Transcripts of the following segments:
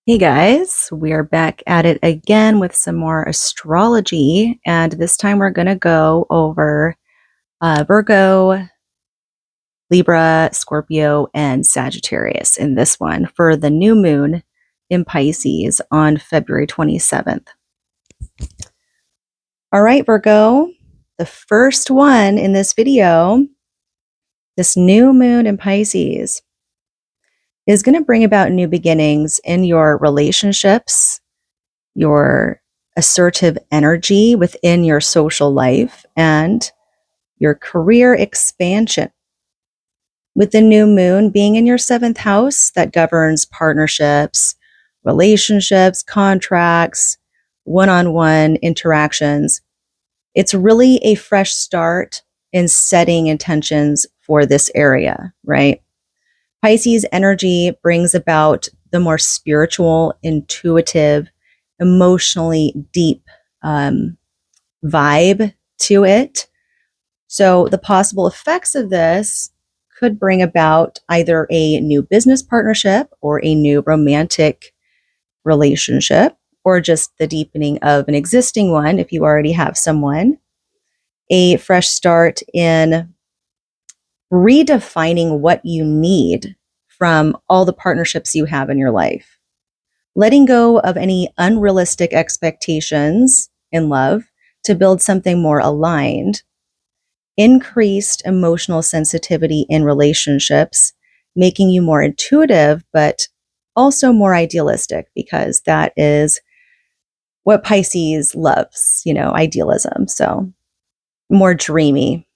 Hey guys, we are back at it again with some more astrology, and this time we're going to go over Virgo, Libra, Scorpio, and Sagittarius in this one for the new moon in Pisces on February 27th. All right, Virgo, the first one in this video, this new moon in Pisces, is going to bring about new beginnings in your relationships, your assertive energy within your social life, and your career expansion. With the new moon being in your seventh house, that governs partnerships, relationships, contracts, one-on-one interactions, it's really a fresh start in setting intentions for this area, right? Pisces energy brings about the more spiritual, intuitive, emotionally deep vibe to it. So the possible effects of this could bring about either a new business partnership or a new romantic relationship, or just the deepening of an existing one if you already have someone, a fresh start in redefining what you need from all the partnerships you have in your life, letting go of any unrealistic expectations in love to build something more aligned, increased emotional sensitivity in relationships, making you more intuitive, but also more idealistic, because that is what Pisces loves, idealism. So more dreamy.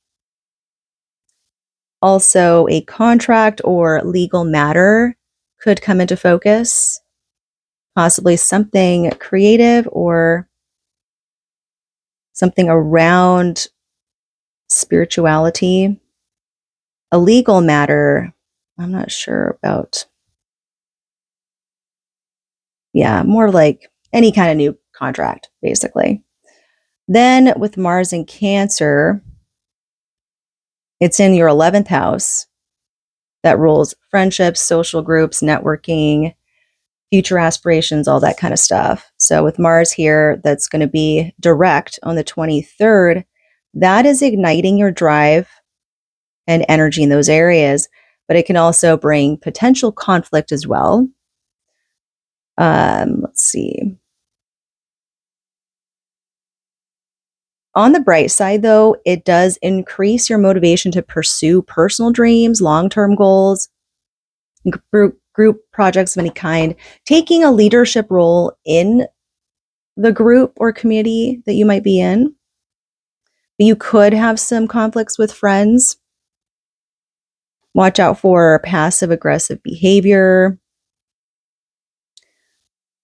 Also, a contract or legal matter could come into focus, possibly something creative or something around spirituality. A legal matter, I'm not sure about. Yeah, more like any kind of new contract, basically. Then with Mars in Cancer, it's in your 11th house that rules friendships, social groups, networking, future aspirations, all that kind of stuff. So with Mars here, that's going to be direct on the 23rd. That is igniting your drive and energy in those areas, but it can also bring potential conflict as well. Let's see. On the bright side, though, it does increase your motivation to pursue personal dreams, long-term goals, group projects of any kind, taking a leadership role in the group or community that you might be in. You could have some conflicts with friends. Watch out for passive aggressive behavior.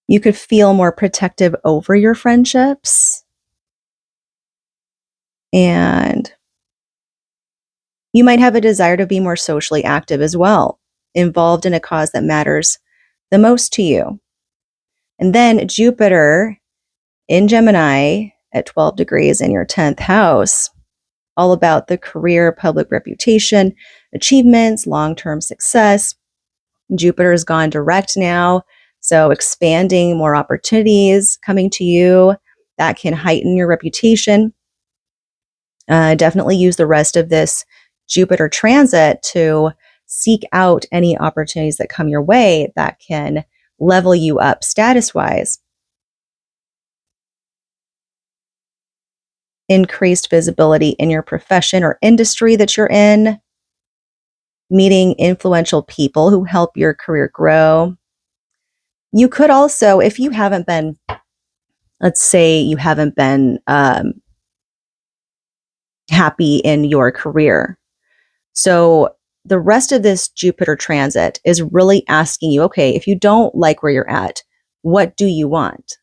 You could feel more protective over your friendships. And you might have a desire to be more socially active as well, involved in a cause that matters the most to you. And then Jupiter in Gemini at 12 degrees in your 10th house, all about the career, public reputation, achievements, long-term success. Jupiter has gone direct now, so expanding more opportunities coming to you that can heighten your reputation. Definitely use the rest of this Jupiter transit to seek out any opportunities that come your way that can level you up status-wise. Increased visibility in your profession or industry that you're in, meeting influential people who help your career grow. You could also, if you haven't been, let's say you haven't been happy in your career. So the rest of this Jupiter transit is really asking you, okay, if you don't like where you're at, what do you want?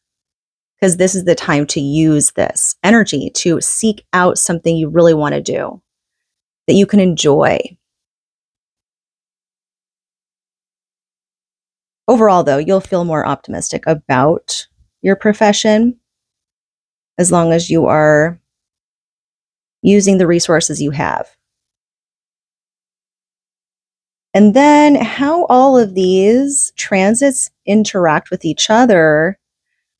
Because this is the time to use this energy to seek out something you really want to do that you can enjoy. Overall, though, you'll feel more optimistic about your profession as long as you are using the resources you have. And then how all of these transits interact with each other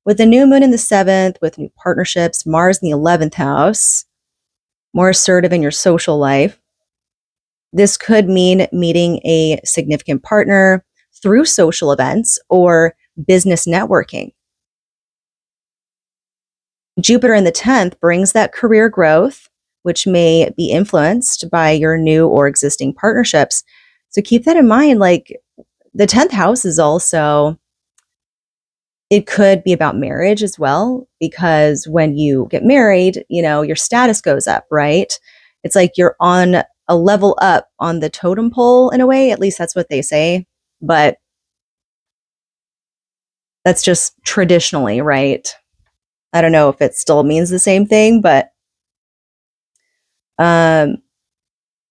with the new moon in the 7th, with new partnerships, Mars in the 11th house, more assertive in your social life. This could mean meeting a significant partner through social events or business networking. Jupiter in the 10th brings that career growth, which may be influenced by your new or existing partnerships. So keep that in mind. Like the 10th house is also, it could be about marriage as well, because when you get married, your status goes up, right? It's like you're on a level up on the totem pole in a way. At least that's what they say. But that's just traditionally, right? I don't know if it still means the same thing, but um,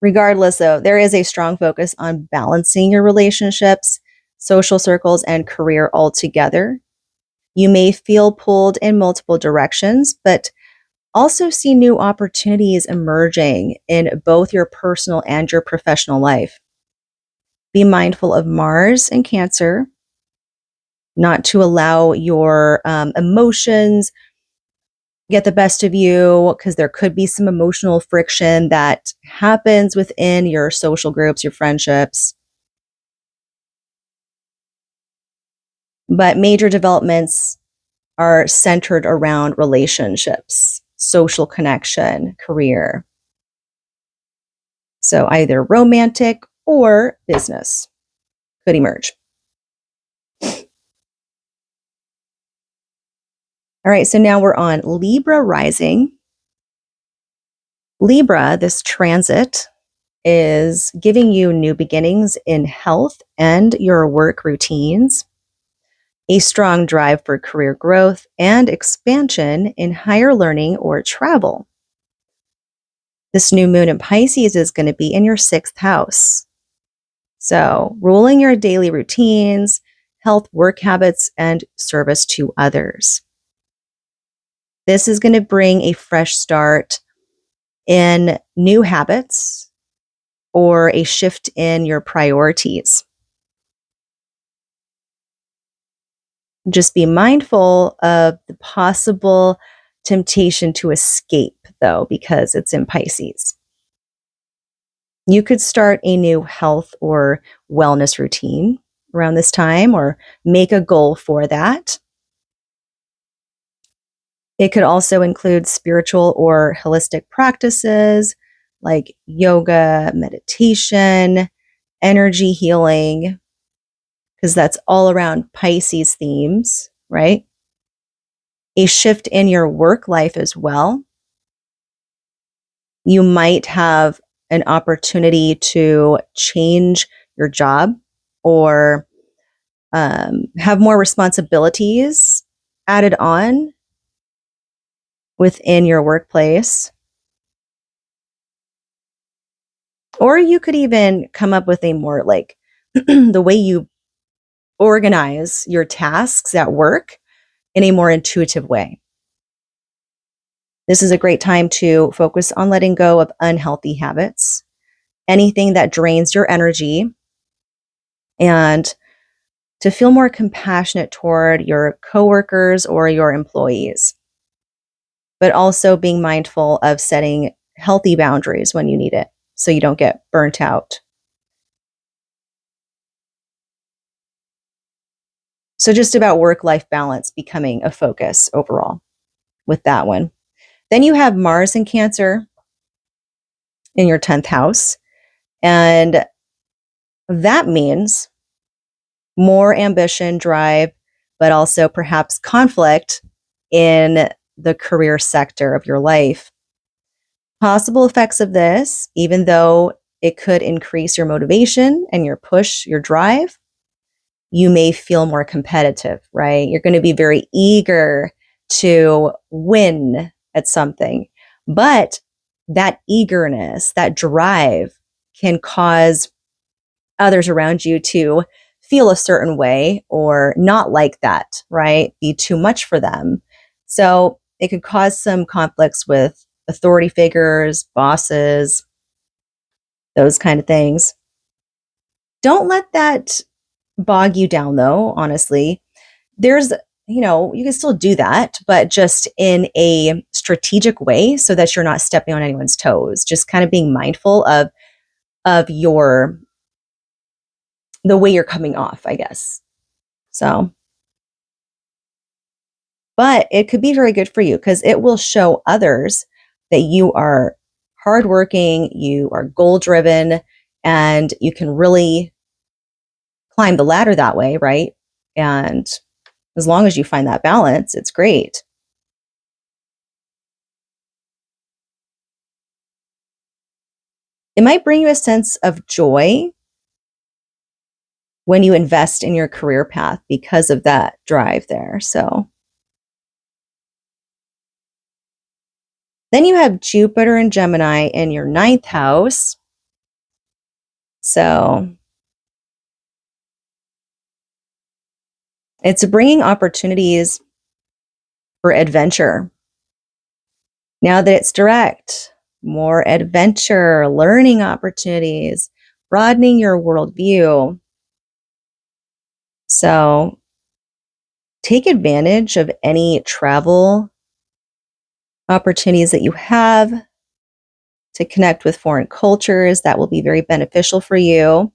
regardless, though, there is a strong focus on balancing your relationships, social circles, and career altogether. You may feel pulled in multiple directions, but also see new opportunities emerging in both your personal and your professional life. Be mindful of Mars and Cancer, not to allow your emotions get the best of you, because there could be some emotional friction that happens within your social groups, your friendships. But major developments are centered around relationships, social connection, career. So either romantic or business could emerge. All right, so now we're on Libra rising. Libra, this transit is giving you new beginnings in health and your work routines, a strong drive for career growth and expansion in higher learning or travel. This new moon in Pisces is going to be in your 6th house. So, ruling your daily routines, health, work habits, and service to others. This is going to bring a fresh start in new habits or a shift in your priorities. Just be mindful of the possible temptation to escape, though, because it's in Pisces. You could start a new health or wellness routine around this time, or make a goal for that. It could also include spiritual or holistic practices like yoga, meditation, energy healing, because that's all around Pisces themes, right? A shift in your work life as well. You might have an opportunity to change your job or have more responsibilities added on within your workplace. Or you could even come up with a more like the way you organize your tasks at work in a more intuitive way. This is a great time to focus on letting go of unhealthy habits, anything that drains your energy, and to feel more compassionate toward your coworkers or your employees, but also being mindful of setting healthy boundaries when you need it so you don't get burnt out. So just about work-life balance becoming a focus overall with that one. Then you have Mars in Cancer in your 10th house. And that means more ambition, drive, but also perhaps conflict in the career sector of your life. Possible effects of this, even though it could increase your motivation and your push, your drive, you may feel more competitive, right? You're going to be very eager to win at something. But that eagerness, that drive can cause others around you to feel a certain way or not like that, right? Be too much for them. So it could cause some conflicts with authority figures, bosses, those kind of things. Don't let that bog you down, though, honestly. There's, you can still do that, but just in a strategic way so that you're not stepping on anyone's toes. Just kind of being mindful of the way you're coming off, I guess. So, but it could be very good for you because it will show others that you are hardworking, you are goal driven, and you can really climb the ladder that way, right? And as long as you find that balance, it's great. It might bring you a sense of joy when you invest in your career path because of that drive there. So then you have Jupiter and Gemini in your 9th house. So it's bringing opportunities for adventure. Now that it's direct, more adventure, learning opportunities, broadening your worldview. So take advantage of any travel opportunities that you have to connect with foreign cultures. That will be very beneficial for you.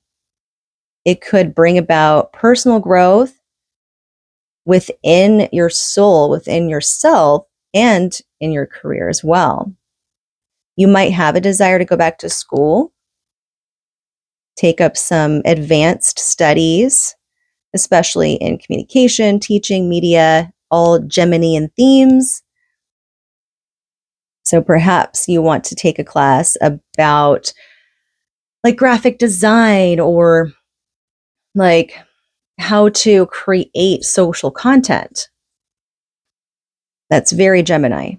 It could bring about personal growth within your soul, within yourself, and in your career as well. You might have a desire to go back to school, take up some advanced studies, especially in communication, teaching, media, all Geminian themes. So perhaps you want to take a class about like graphic design or like how to create social content. That's very Gemini.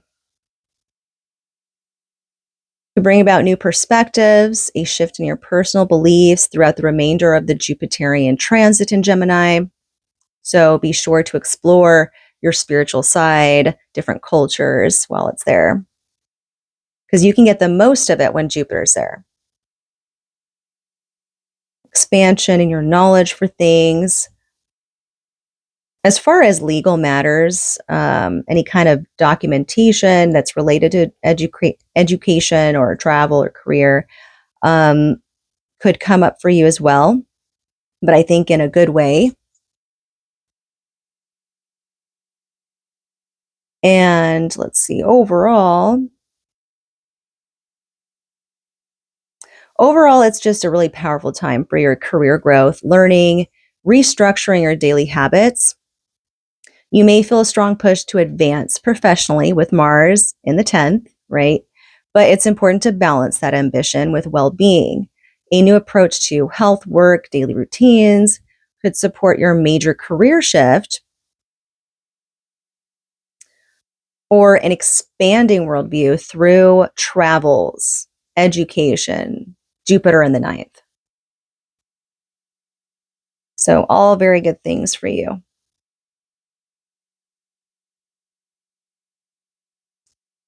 To bring about new perspectives, a shift in your personal beliefs throughout the remainder of the Jupiterian transit in Gemini. So be sure to explore your spiritual side, different cultures while it's there, because you can get the most of it when Jupiter's there. Expansion in your knowledge for things. As far as legal matters, any kind of documentation that's related to education or travel or career could come up for you as well, but I think in a good way. And let's see, overall, it's just a really powerful time for your career growth, learning, restructuring your daily habits. You may feel a strong push to advance professionally with Mars in the 10th, right? But it's important to balance that ambition with well-being. A new approach to health, work, daily routines could support your major career shift or an expanding worldview through travels, education, Jupiter in the 9th. So all very good things for you.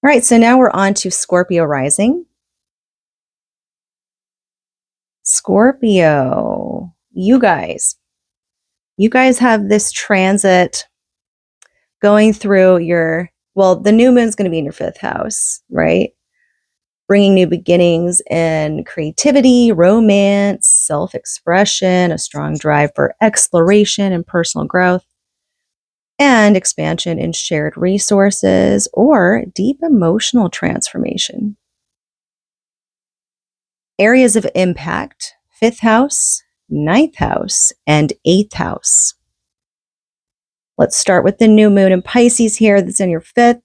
All right, so now we're on to Scorpio rising. Scorpio, you guys have this transit going through the new moon's going to be in your 5th house, right? Bringing new beginnings in creativity, romance, self-expression, a strong drive for exploration and personal growth, and expansion in shared resources or deep emotional transformation. Areas of impact: 5th house, 9th house, and 8th house. Let's start with the new moon in Pisces here. That's in your 5th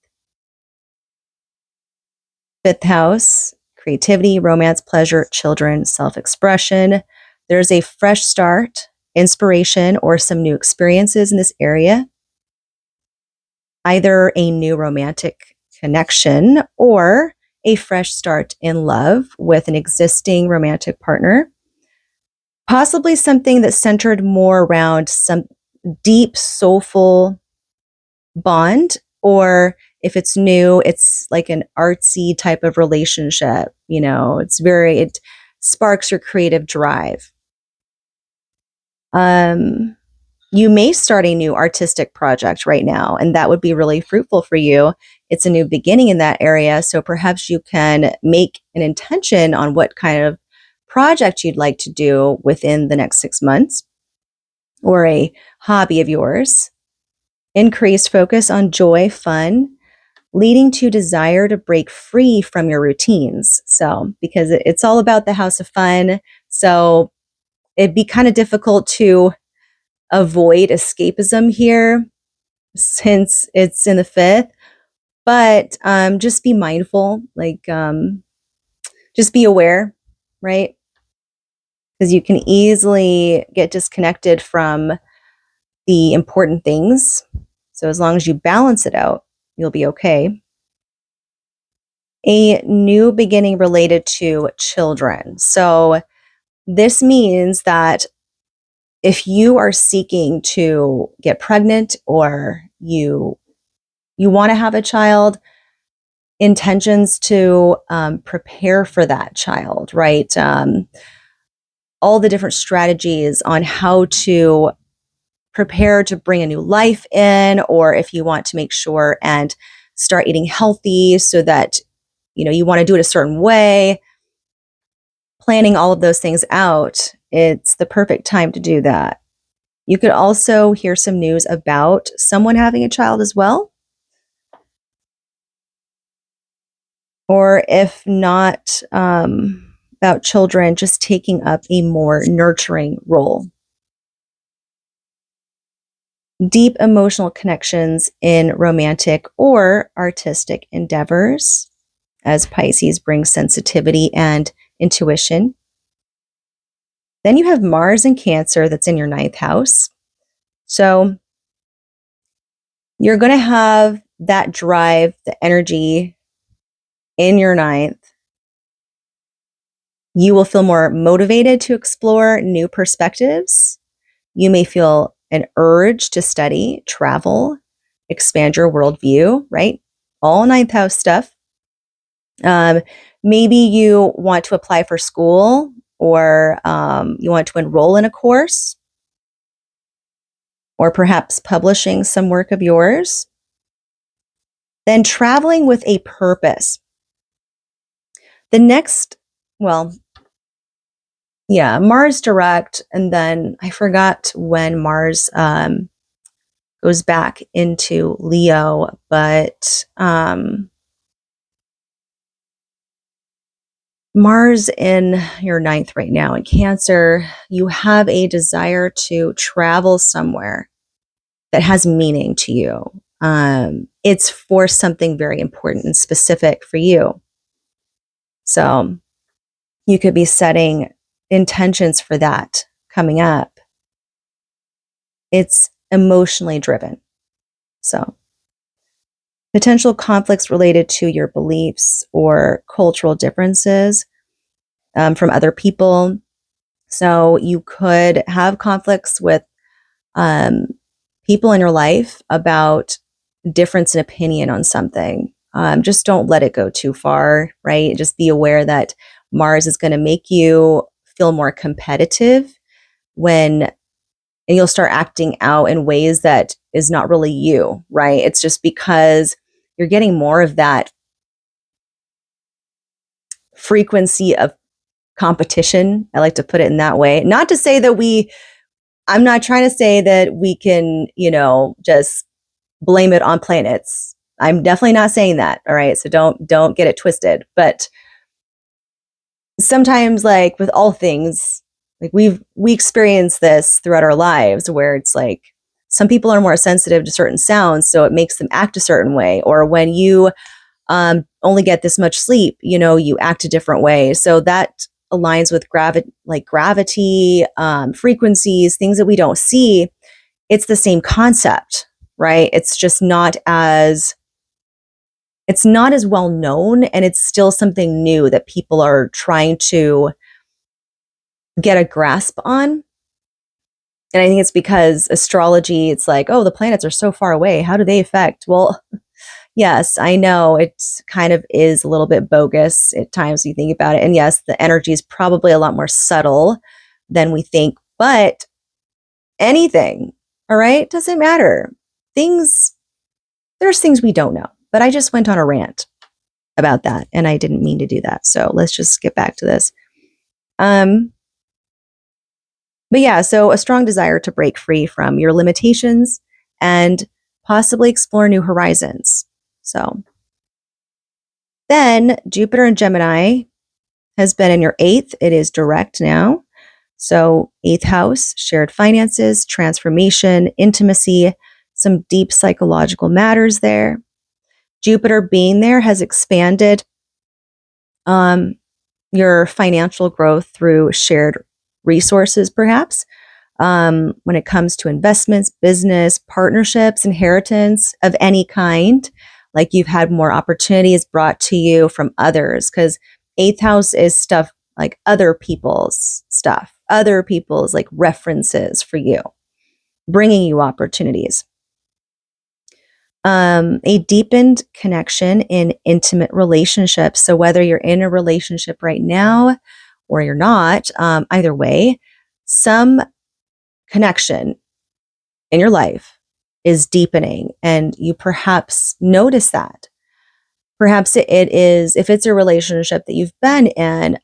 house. Creativity, romance, pleasure, children, self-expression. There's a fresh start, inspiration, or some new experiences in this area. Either a new romantic connection or a fresh start in love with an existing romantic partner. Possibly something that's centered more around some deep, soulful bond, or if it's new, it's like an artsy type of relationship. It sparks your creative drive. You may start a new artistic project right now, and that would be really fruitful for you. It's a new beginning in that area. So perhaps you can make an intention on what kind of project you'd like to do within the next 6 months, or a hobby of yours. Increased focus on joy, fun, leading to desire to break free from your routines. So, because it's all about the house of fun. So it'd be kind of difficult to avoid escapism here since it's in the fifth, but just be mindful, just be aware, right? Because you can easily get disconnected from the important things. So as long as you balance it out, you'll be okay. A new beginning related to children. So this means that if you are seeking to get pregnant, or you want to have a child, intentions to prepare for that child, right? All the different strategies on how to prepare to bring a new life in, or if you want to make sure and start eating healthy so that, you want to do it a certain way, planning all of those things out, it's the perfect time to do that. You could also hear some news about someone having a child as well. Or if not about children, just taking up a more nurturing role. Deep emotional connections in romantic or artistic endeavors, as Pisces brings sensitivity and intuition. Then you have Mars in Cancer that's in your 9th house. So you're going to have that drive, the energy in your 9th. You will feel more motivated to explore new perspectives. You may feel an urge to study, travel, expand your worldview, right? All 9th house stuff. Maybe you want to apply for school, or you want to enroll in a course, or perhaps publishing some work of yours. Then traveling with a purpose. The next, Mars direct, and then I forgot when Mars goes back into Leo, but Mars in your 9th right now in Cancer, you have a desire to travel somewhere that has meaning to you. It's for something very important and specific for you. So you could be setting intentions for that coming up. It's emotionally driven. So potential conflicts related to your beliefs or cultural differences from other people. So you could have conflicts with people in your life about difference in opinion on something. Just don't let it go too far, right? Just be aware that Mars is going to make you feel more competitive and you'll start acting out in ways that is not really you, right? It's just because you're getting more of that frequency of competition. I like to put it in that way. Not to say that I'm not trying to say that we can, just blame it on planets. I'm definitely not saying that. All right. So don't get it twisted. But sometimes, like with all things, like we experience this throughout our lives, where it's like some people are more sensitive to certain sounds, so it makes them act a certain way. Or when you only get this much sleep, you act a different way. So that aligns with gravity, frequencies, things that we don't see. It's the same concept, right? It's just not as well known, and it's still something new that people are trying to get a grasp on. And I think it's because astrology, it's like, oh, the planets are so far away. How do they affect? Well, yes, I know it kind of is a little bit bogus at times when you think about it. And yes, the energy is probably a lot more subtle than we think, but anything. All right. Doesn't matter. There's things we don't know, but I just went on a rant about that and I didn't mean to do that. So let's just get back to this. But yeah, so a strong desire to break free from your limitations and possibly explore new horizons. So then Jupiter in Gemini has been in your eighth. It is direct now. So eighth house, shared finances, transformation, intimacy, some deep psychological matters there. Jupiter being there has expanded your financial growth through shared resources, perhaps. When it comes to investments, business, partnerships, inheritance of any kind, like you've had more opportunities brought to you from others, because eighth house is stuff like other people's stuff, other people's like references for you, bringing you opportunities. A deepened connection in intimate relationships. So whether you're in a relationship right now or you're not, either way, some connection in your life is deepening and you perhaps notice that. Perhaps it is, if it's a relationship that you've been in,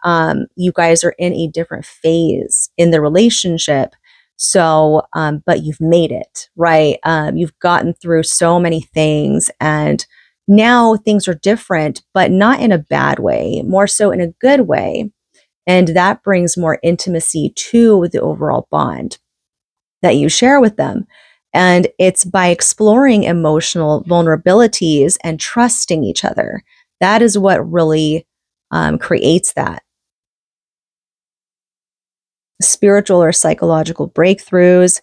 you guys are in a different phase in the relationship. So, but you've made it, right? You've gotten through so many things and now things are different, but not in a bad way, more so in a good way. And that brings more intimacy to the overall bond that you share with them. And it's by exploring emotional vulnerabilities and trusting each other. That is what really creates that. Spiritual or psychological breakthroughs,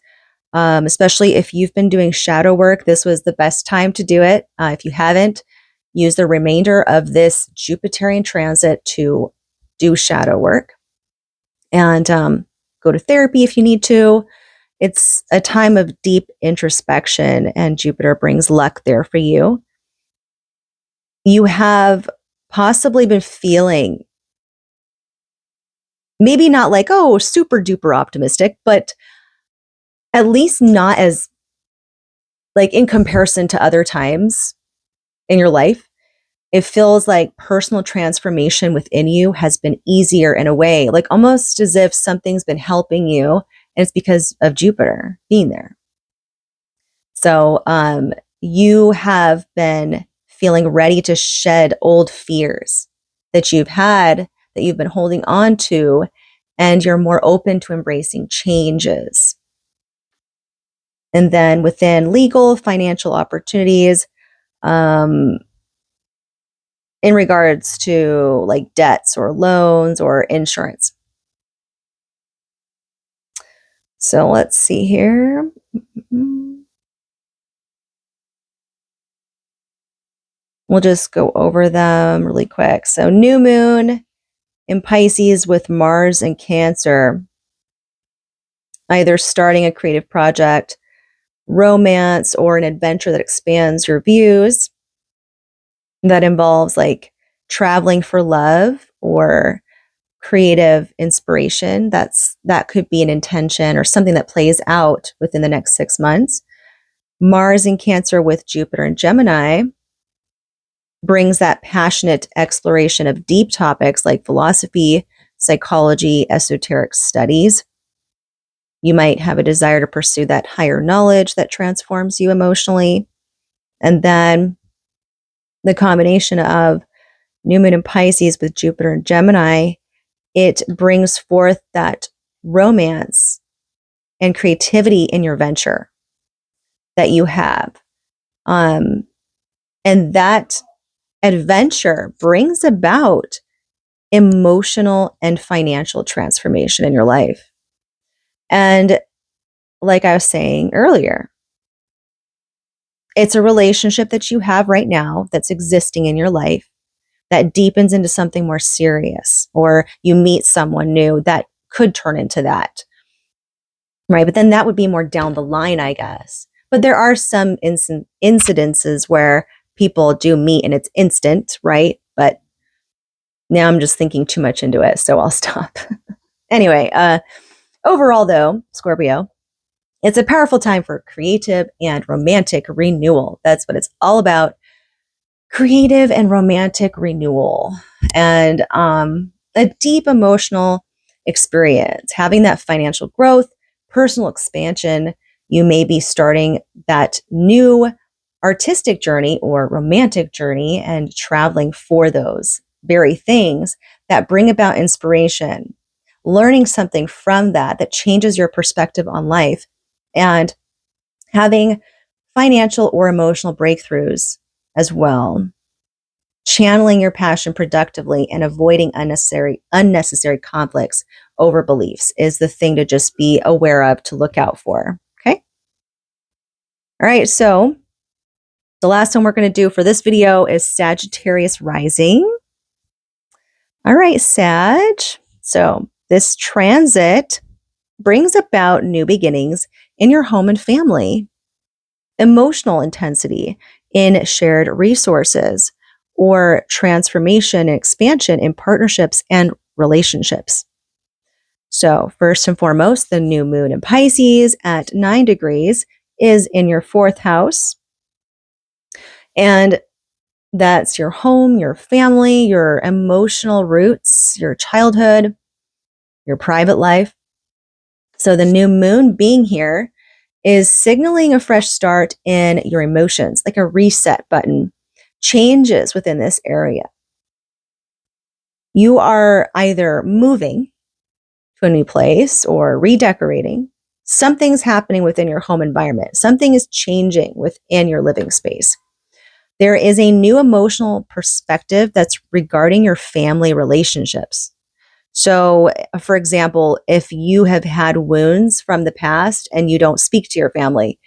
especially if you've been doing shadow work, this was the best time to do it. If you haven't, use the remainder of this Jupiterian transit to do shadow work and go to therapy if you need to. It's a time of deep introspection, and Jupiter brings luck there for you. You have possibly been feeling maybe not like, oh, super duper optimistic, but at least not as like in comparison to other times in your life. It feels like personal transformation within you has been easier in a way, like almost as if something's been helping you. And it's because of Jupiter being there. So you have been feeling ready to shed old fears that you've had, that you've been holding on to, and you're more open to embracing changes. And then within legal, financial opportunities, in regards to like debts or loans or insurance. So let's see here. We'll just go over them really quick. So new moon in Pisces with Mars and Cancer, either starting a creative project, romance, or an adventure that expands your views. That involves like traveling for love or creative inspiration. That could be an intention or something that plays out within the next 6 months. Mars in Cancer with Jupiter and Gemini brings that passionate exploration of deep topics like philosophy, psychology, esoteric studies. You might have a desire to pursue that higher knowledge that transforms you emotionally. And then the combination of new moon in Pisces with Jupiter and Gemini, it brings forth that romance and creativity in your venture that you have. And that adventure brings about emotional and financial transformation in your life. And like I was saying earlier, it's a relationship that you have right now that's existing in your life that deepens into something more serious, or you meet someone new that could turn into that. Right. But then that would be more down the line, I guess. But there are some incidences where people do meet and it's instant, right? But now I'm just thinking too much into it, so I'll stop. Anyway, overall though, Scorpio, It's a powerful time for creative and romantic renewal. That's what it's all about. Creative and romantic renewal, and a deep emotional experience, having that financial growth, personal expansion. You may be starting that new artistic journey or romantic journey and traveling for those very things that bring about inspiration, learning something from that changes your perspective on life, and having financial or emotional breakthroughs as well. Channeling your passion productively and avoiding unnecessary conflicts over beliefs is the thing to just be aware of, to look out for. Okay. All right. So the last one we're going to do for this video is Sagittarius rising. All right, Sag. So this transit brings about new beginnings in your home and family, emotional intensity in shared resources, or transformation and expansion in partnerships and relationships. So first and foremost, the new moon in Pisces at 9 degrees is in your 4th house. And that's your home, your family, your emotional roots, your childhood, your private life. So the new moon being here is signaling a fresh start in your emotions, like a reset button, changes within this area. You are either moving to a new place or redecorating. Something's happening within your home environment. Something is changing within your living space. There is a new emotional perspective that's regarding your family relationships. So, for example, if you have had wounds from the past and you don't speak to your family,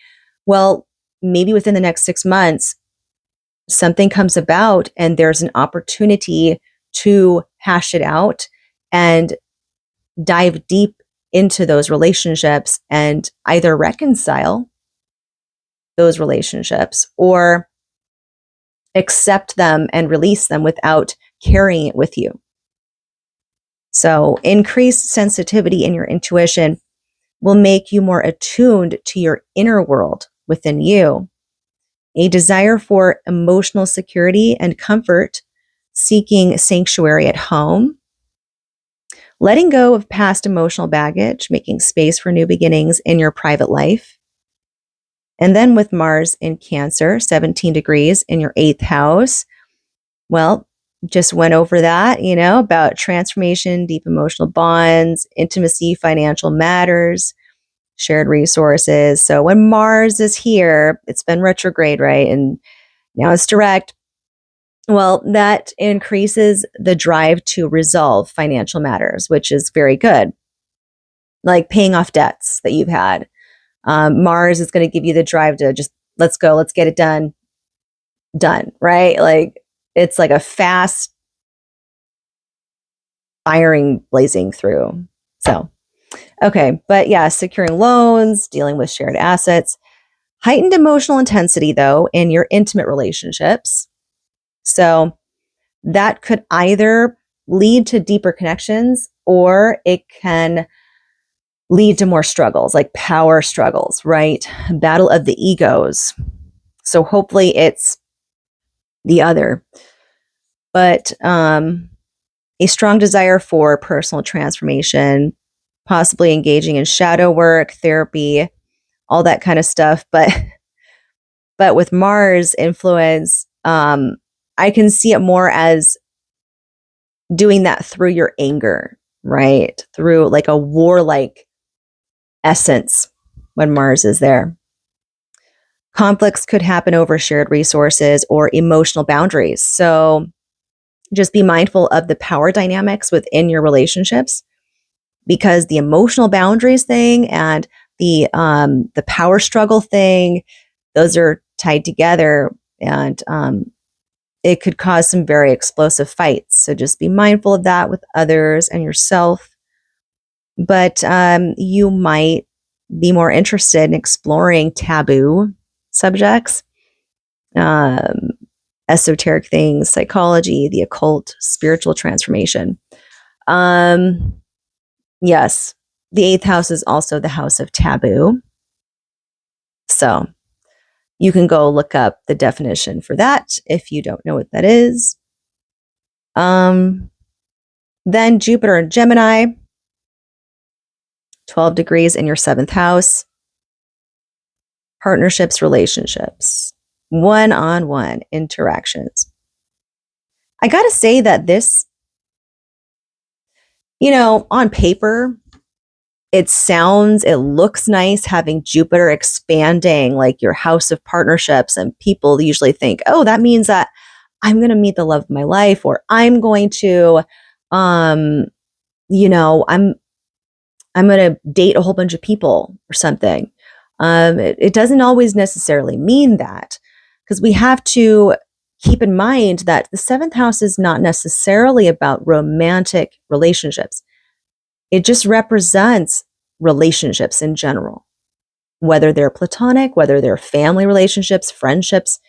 well, maybe within the next 6 months, something comes about and there's an opportunity to hash it out and dive deep into those relationships and either reconcile those relationships or accept them and release them without carrying it with you. So increased sensitivity in your intuition will make you more attuned to your inner world within you. A desire for emotional security and comfort, seeking sanctuary at home, letting go of past emotional baggage, making space for new beginnings in your private life. And then with Mars in Cancer, 17 degrees in your 8th house, well, just went over that, about transformation, deep emotional bonds, intimacy, financial matters, shared resources. So when Mars is here, it's been retrograde, right? And now it's direct. Well, that increases the drive to resolve financial matters, which is very good. Like paying off debts that you've had. Mars is going to give you the drive to just, let's go, let's get it done, right? Like it's like a fast firing blazing through. So, okay. But yeah, securing loans, dealing with shared assets, heightened emotional intensity though, in your intimate relationships. So that could either lead to deeper connections or it can lead to more struggles, like power struggles, right? Battle of the egos. So hopefully it's the other. But a strong desire for personal transformation, possibly engaging in shadow work, therapy, all that kind of stuff. But with Mars influence, I can see it more as doing that through your anger, right? Through like a warlike essence when Mars is there. Conflicts could happen over shared resources or emotional boundaries. So just be mindful of the power dynamics within your relationships, because the emotional boundaries thing and the power struggle thing, those are tied together, and it could cause some very explosive fights. So just be mindful of that with others and yourself. But you might be more interested in exploring taboo subjects, esoteric things, psychology, the occult, spiritual transformation. Yes, the 8th house is also the house of taboo. So you can go look up the definition for that if you don't know what that is. Then Jupiter in Gemini, 12 degrees in your 7th house. Partnerships, relationships, one-on-one interactions. I got to say that this, on paper, it looks nice having Jupiter expanding like your house of partnerships, and people usually think, oh, that means that I'm going to meet the love of my life, or I'm going to, I'm going to date a whole bunch of people or something. It doesn't always necessarily mean that, because we have to keep in mind that the 7th house is not necessarily about romantic relationships. It just represents relationships in general, whether they're platonic, whether they're family relationships, friendships,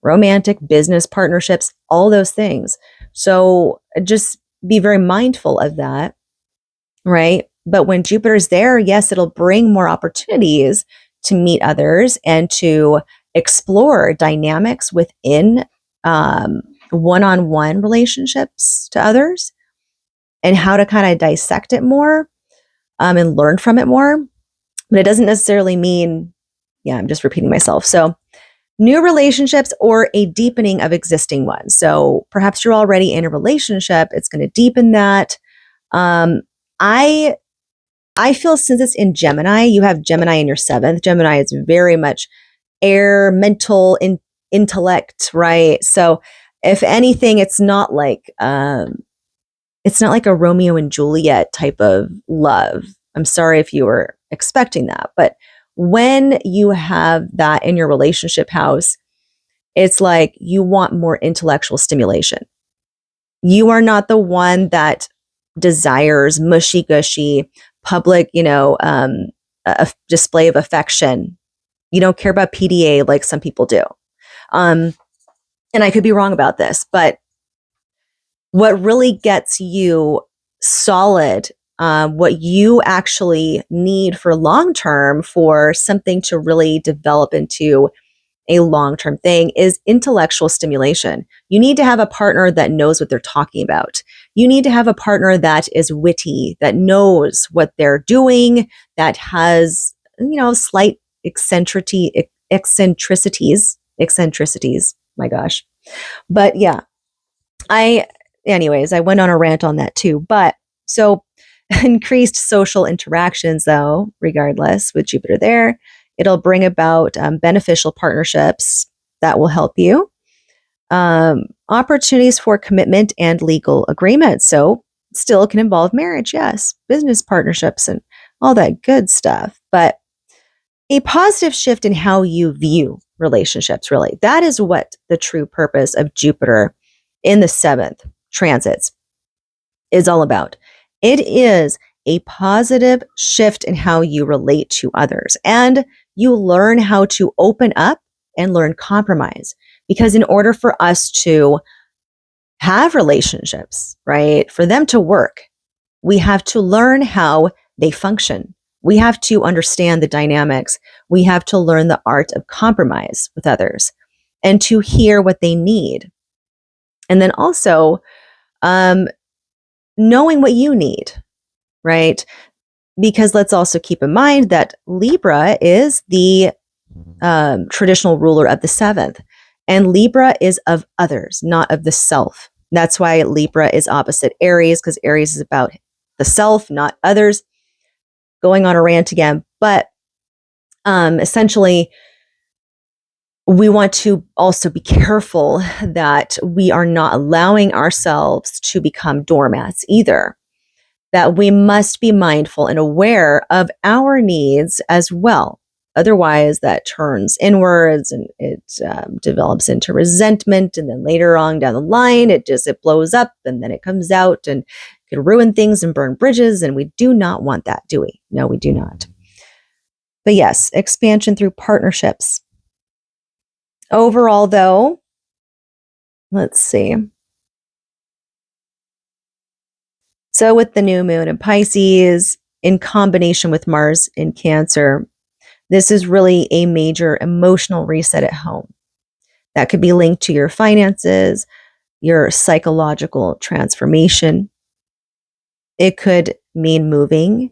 romantic, business partnerships, all those things. So just be very mindful of that, right? But when Jupiter's there, yes, it'll bring more opportunities to meet others and to explore dynamics within one-on-one relationships to others, and how to kind of dissect it more and learn from it more. But it doesn't necessarily mean, I'm just repeating myself. So new relationships or a deepening of existing ones. So perhaps you're already in a relationship. It's going to deepen that. I feel, since it's in Gemini, you have Gemini in your 7th. Gemini is very much air, mental, intellect, right? So if anything, it's not like a Romeo and Juliet type of love. I'm sorry if you were expecting that, but when you have that in your relationship house, it's like you want more intellectual stimulation. You are not the one that desires mushy gushy public, a display of affection. You don't care about PDA like some people do. And I could be wrong about this, but what really gets you solid, what you actually need for long term, for something to really develop into a long-term thing, is intellectual stimulation. You need to have a partner that knows what they're talking about. You need to have a partner that is witty, that knows what they're doing, that has, slight eccentricities. My gosh. But yeah, I went on a rant on that too. But so increased social interactions, though, regardless, with Jupiter there, it'll bring about beneficial partnerships that will help you. Opportunities for commitment and legal agreements. So still can involve marriage, yes, business partnerships and all that good stuff. But a positive shift in how you view relationships, really. That is what the true purpose of Jupiter in the 7th transits is all about. It is a positive shift in how you relate to others, and you learn how to open up and learn compromise. Because in order for us to have relationships, right, for them to work, we have to learn how they function. We have to understand the dynamics. We have to learn the art of compromise with others and to hear what they need. And then also knowing what you need, right? Because let's also keep in mind that Libra is the traditional ruler of the 7th. And Libra is of others, not of the self. That's why Libra is opposite Aries, because Aries is about the self, not others. Going on a rant again. But essentially, we want to also be careful that we are not allowing ourselves to become doormats either. That we must be mindful and aware of our needs as well. Otherwise, that turns inwards and it develops into resentment. And then later on down the line, it blows up and then it comes out and could ruin things and burn bridges. And we do not want that, do we? No, we do not. But yes, expansion through partnerships. Overall, though, let's see. So with the new moon in Pisces, in combination with Mars in Cancer, This is really a major emotional reset at home that could be linked to your finances, your psychological transformation. It could mean moving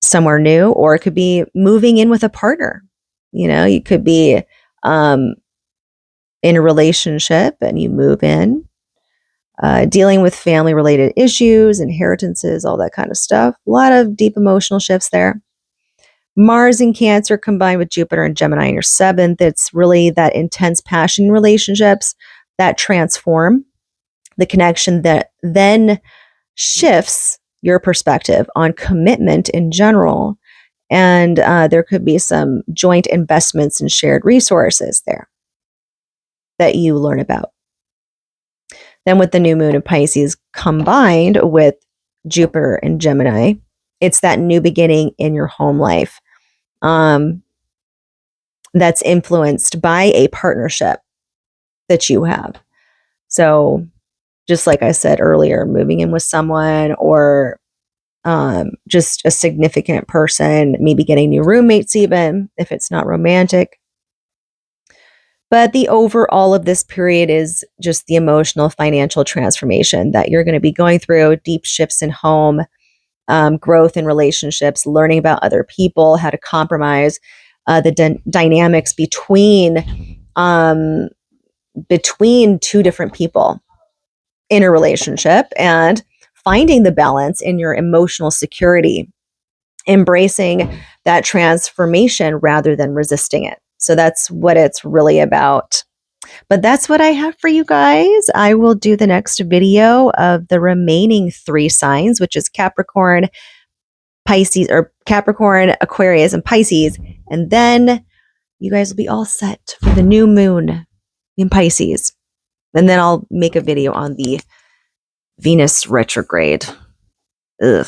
somewhere new, or it could be moving in with a partner. You know, you could be in a relationship and you move in, dealing with family related issues, inheritances, all that kind of stuff. A lot of deep emotional shifts there. Mars in Cancer combined with Jupiter and Gemini in your seventh. It's really that intense passion relationships that transform the connection that then shifts your perspective on commitment in general. And there could be some joint investments and shared resources there that you learn about. Then with the new moon in Pisces combined with Jupiter and Gemini, it's that new beginning in your home life that's influenced by a partnership that you have. So just like I said earlier, moving in with someone, or just a significant person, maybe getting new roommates even if it's not romantic. But the overall of this period is just the emotional financial transformation that you're going to be going through, deep shifts in home, growth in relationships, learning about other people, how to compromise, the dynamics between two different people in a relationship, and finding the balance in your emotional security, embracing that transformation rather than resisting it. So that's what it's really about. But that's what I have for you guys. I will do the next video of the remaining 3 signs, which is Capricorn, Pisces, or Capricorn, Aquarius, and Pisces. And then you guys will be all set for the new moon in Pisces. And then I'll make a video on the Venus retrograde. Ugh.